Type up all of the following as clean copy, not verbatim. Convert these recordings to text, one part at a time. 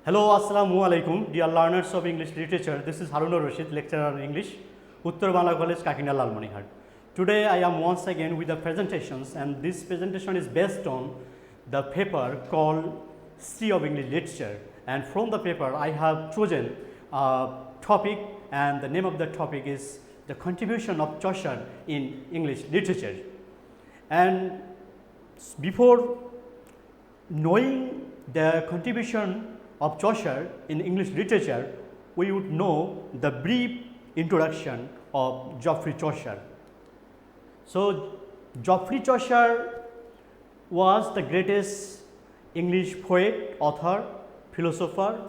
Hello, Assalamu alaikum, dear learners of English literature. This is Harun Rashid, lecturer on English, Uttar Bangla College, Kakina, Lalmonirhat. Today, I am once again with the presentations, and this presentation is based on the paper called History of English Literature. And from the paper, I have chosen a topic, and the name of the topic is the contribution of Chaucer in English literature. And before knowing the contribution of Chaucer in English literature, we would know the brief introduction of Geoffrey Chaucer. So, Geoffrey Chaucer was the greatest English poet, author, philosopher,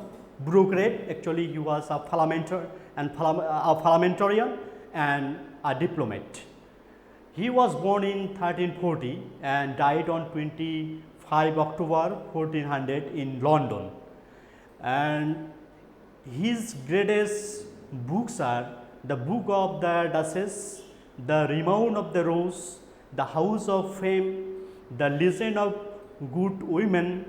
bureaucrat. Actually, he was a parliamentarian and a diplomat. He was born in 1340 and died on 25 October 1400 in London. And his greatest books are the Book of the Duchess, the Renown of the Rose, the House of Fame, the Legend of Good Women,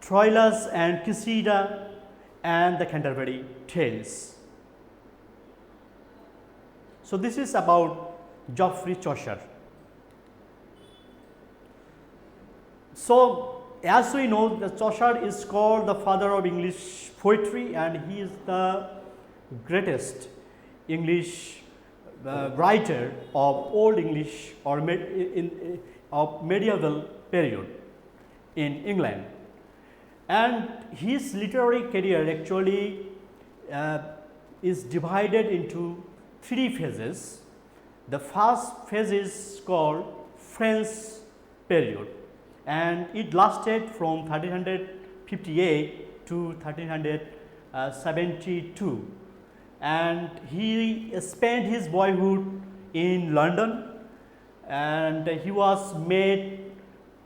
Troilus and Cressida, and the Canterbury Tales. So, this is about Geoffrey Chaucer. So, as we know, the Chaucer is called the father of English poetry, and he is the greatest English writer of Old English or of medieval period in England. And his literary career actually is divided into three phases. The first phase is called French period, and it lasted from 1358 to 1372, and he spent his boyhood in London, and he was made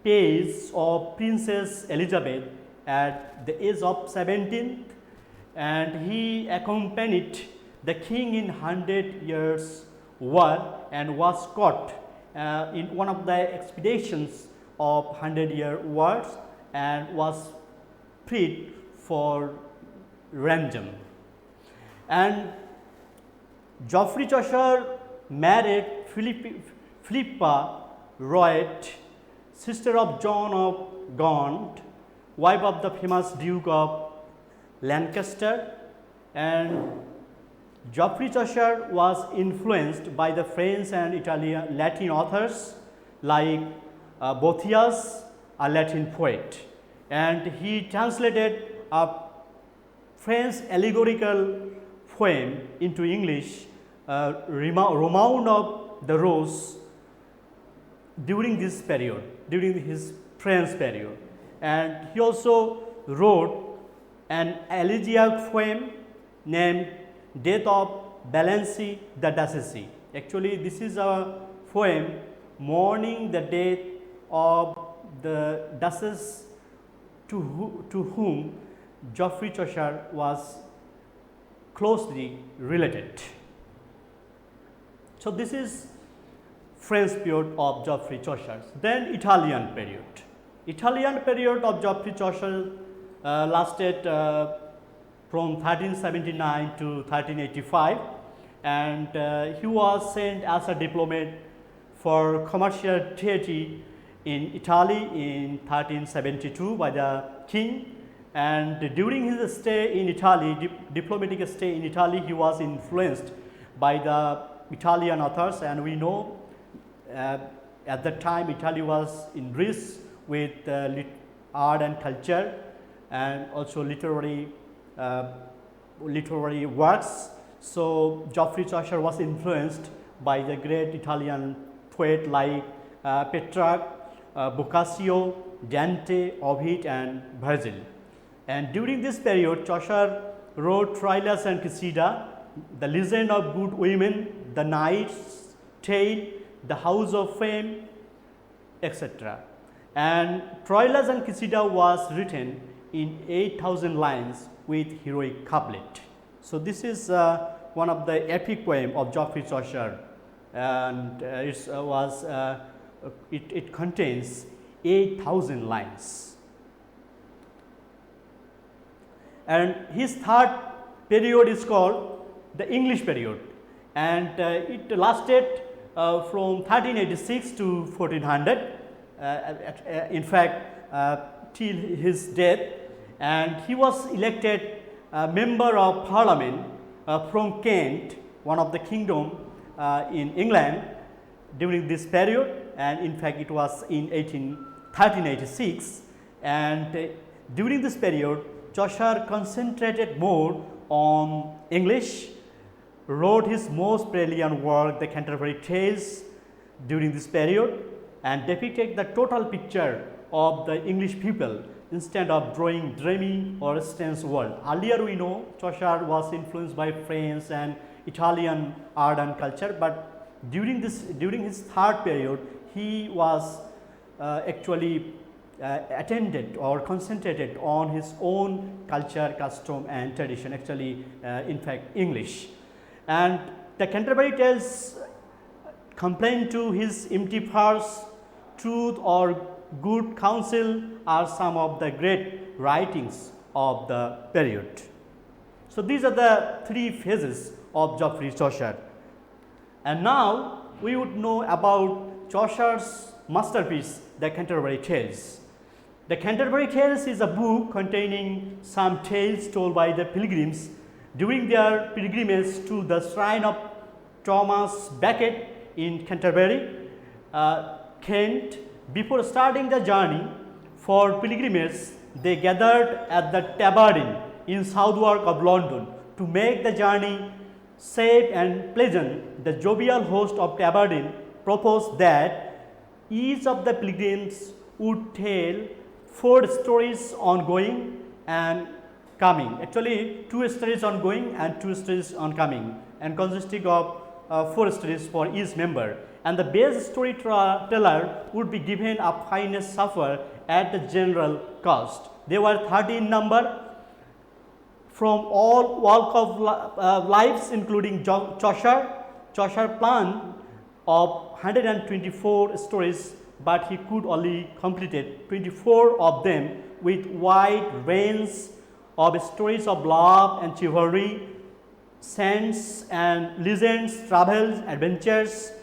page of Princess Elizabeth at the age of 17, and he accompanied the king in 100 Years' War and was caught in one of the expeditions of 100-year wars and was freed for ransom. And Geoffrey Chaucer married Philippa Roet, sister of John of Gaunt, wife of the famous Duke of Lancaster. And Geoffrey Chaucer was influenced by the French and Italian Latin authors like Boethius, a Latin poet, and he translated a French allegorical poem into English, Renown of the Rose, during this period, during his French period. And he also wrote an elegiac poem named Death of Valence the Duchess. Actually, this is a poem mourning the death of the Duchess to whom Geoffrey Chaucer was closely related. So, this is French period of Geoffrey Chaucer. Then Italian period. Italian period of Geoffrey Chaucer lasted from 1379 to 1385, and he was sent as a diplomat for commercial treaty in Italy in 1372 by the king. And during his stay in Italy, diplomatic stay in Italy, he was influenced by the Italian authors, and we know at that time Italy was in Greece with art and culture and also literary works. So, Geoffrey Chaucer was influenced by the great Italian poet like Petrarch, Boccaccio, Dante, Ovid, and Virgil. And during this period, Chaucer wrote Troilus and Cressida, the Legend of Good Women, the Knight's Tale, the House of Fame, etc. And Troilus and Cressida was written in 8,000 lines with heroic couplet. So, this is one of the epic poem of Geoffrey Chaucer, and it contains 8,000 lines. and his third period is called the English period, and it lasted from 1386 to 1400, in fact till his death, and he was elected member of parliament from Kent, one of the kingdom in England during this period, and in fact it was in 1386, and during this period Chaucer concentrated more on English, wrote his most brilliant work, the Canterbury Tales, during this period, and depicted the total picture of the English people instead of drawing dreamy or strange world. Earlier we know Chaucer was influenced by French and Italian art and culture, but during his third period he was actually attended or concentrated on his own culture, custom and tradition, actually in fact English. And the Canterbury Tales complain to his empty verse, truth or good counsel are some of the great writings of the period. So these are the three phases of Geoffrey Chaucer. And now we would know about Chaucer's masterpiece, the Canterbury Tales. The Canterbury Tales is a book containing some tales told by the pilgrims during their pilgrimage to the shrine of Thomas Becket in Canterbury, Kent. Before starting the journey for pilgrimage, they gathered at the Tabard in Southwark of London to make the journey safe and pleasant. The jovial host of Tabard proposed that each of the pilgrims would tell 4 stories on going and coming. Actually, 2 stories on going and 2 stories on coming, and consisting of 4 stories for each member. And the best storyteller would be given a finest supper at the general cost. They were 30 in number from all walk of lives, including Chaucer. Chaucer planned of 124 stories, but he could only completed 24 of them with wide range of stories of love and chivalry, saints and legends, travels, adventures,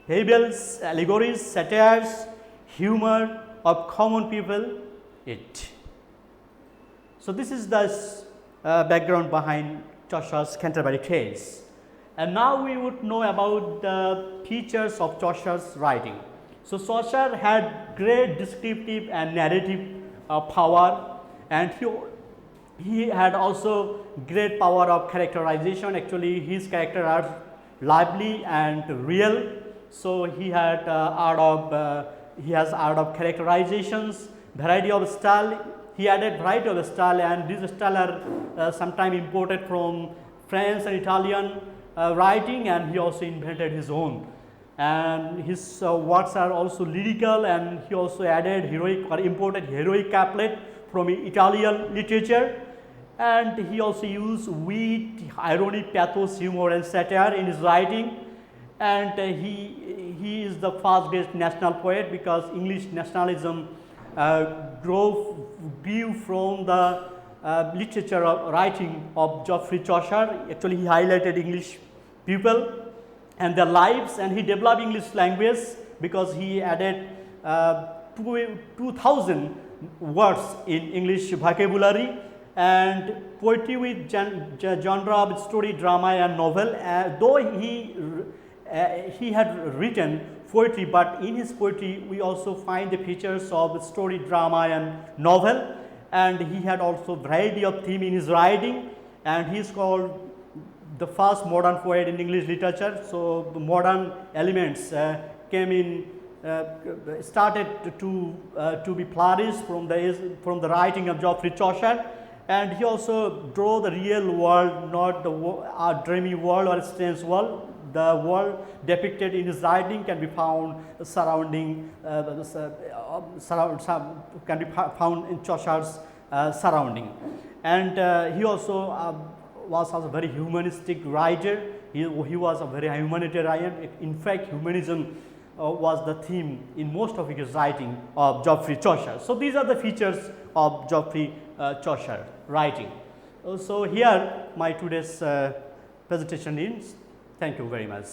fables, allegories, satires, humor of common people. So this is the background behind Chaucer's Canterbury Tales. And now we would know about the features of Chaucer's writing. So Chaucer had great descriptive and narrative power, and he had also great power of characterization. Actually, his characters are lively and real. So he had he has art of characterizations, variety of style. He added variety of style, and these style are sometimes imported from French and Italian writing, and he also invented his own. And his works are also lyrical, and he also added heroic or imported heroic couplet from Italian literature, and he also used wit, irony, pathos, humor and satire in his writing. And he is the first great national poet, because English nationalism grew from the literature of writing of Geoffrey Chaucer. Actually, he highlighted English people and their lives, and he developed English language because he added 2000 words in English vocabulary, and poetry with genre of story, drama and novel. Though he had written poetry, but in his poetry we also find the features of story, drama and novel, and he had also variety of theme in his writing, and he is called the first modern poet in English literature. So the modern elements came in, started to be flourished from the writing of Geoffrey Chaucer, and he also drew the real world, not the dreamy world or strange world. The world depicted in his writing can be found surrounding can be found in Chaucer's surrounding, and he also was a very humanistic writer. He was a very humanitarian. In fact, humanism was the theme in most of his writing of Geoffrey Chaucer. So these are the features of Geoffrey Chaucer writing. So here my today's presentation ends. Thank you very much.